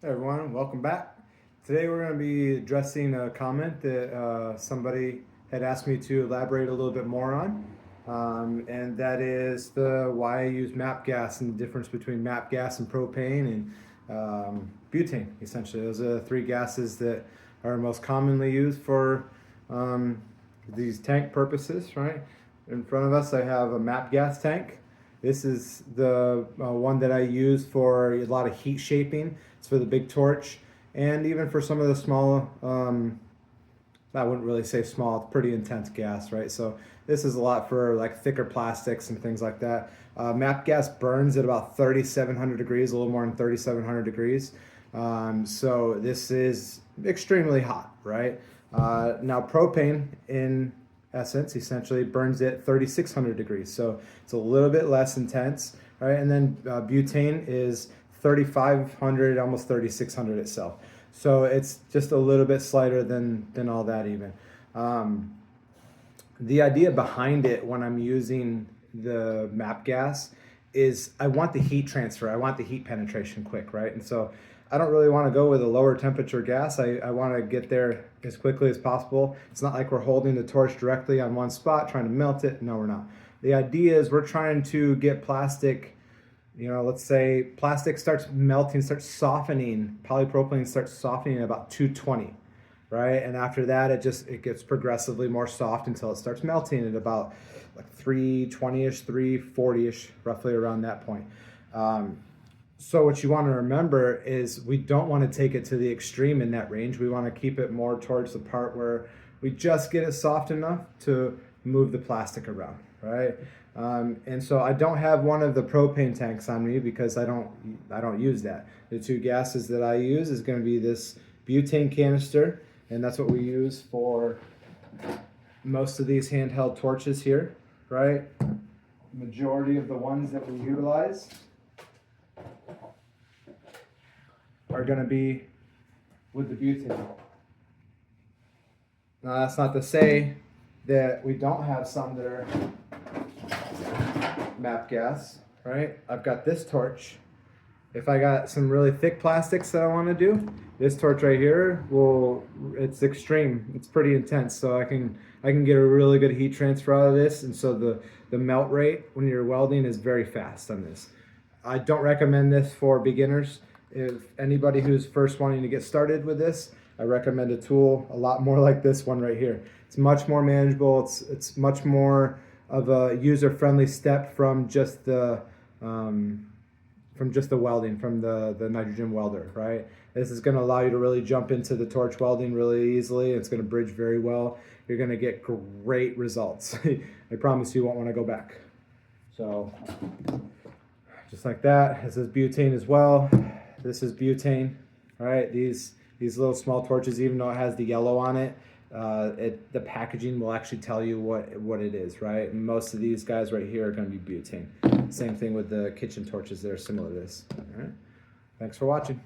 Hey everyone, welcome back. Today we're going to be addressing a comment that somebody had asked me to elaborate a little bit more on, and that is why I use MAP gas and the difference between MAP gas and propane and butane. Essentially, those are the three gases that are most commonly used for these tank purposes. Right in front of us, I have a MAP gas tank. This is the one that I use for a lot of heat shaping. It's for the big torch, and even for some of the small, I wouldn't really say small, it's pretty intense gas, right? So this is a lot for like thicker plastics and things like that. MAP gas burns at about 3,700 degrees, a little more than 3,700 degrees. So this is extremely hot, right? Now propane in essence essentially burns at 3,600 degrees, so it's a little bit less intense, right? And then butane is 3,500, almost 3,600 itself, so it's just a little bit slighter than all that even. The idea behind it when I'm using the MAP gas is I want the heat transfer, I want the heat penetration quick, right? And so I don't really want to go with a lower temperature gas. I want to get there as quickly as possible. It's not like we're holding the torch directly on one spot trying to melt it. No, we're not. The idea is we're trying to get plastic, let's say plastic starts melting, starts softening, polypropylene starts softening at about 220, right? And after that, it gets progressively more soft until it starts melting at about like 320-ish, 340-ish, roughly around that point. So what you want to remember is we don't want to take it to the extreme in that range. We want to keep it more towards the part where we just get it soft enough to move the plastic around, right? And so I don't have one of the propane tanks on me because I don't use that. The two gases that I use is going to be this butane canister, and that's what we use for most of these handheld torches here, right? Majority of the ones that we utilize are going to be with the butane. Now that's not to say that we don't have some that are MAP gas, right? I've got this torch. If I got some really thick plastics that I want to do, this torch right here it's extreme. It's pretty intense, so I can get a really good heat transfer out of this, and so the melt rate when you're welding is very fast on this. I don't recommend this for beginners. If anybody who's first wanting to get started with this, I recommend a tool a lot more like this one right here. It's much more manageable. It's much more of a user-friendly step from just the welding, from the nitrogen welder, right? This is going to allow you to really jump into the torch welding really easily. It's going to bridge very well. You're going to get great results. I promise you won't want to go back. So just like that, this is butane as well. This is butane, all right? These little small torches, even though it has the yellow on it, the packaging will actually tell you what it is, right? And most of these guys right here are going to be butane. Same thing with the kitchen torches that are similar to this. All right. Thanks for watching.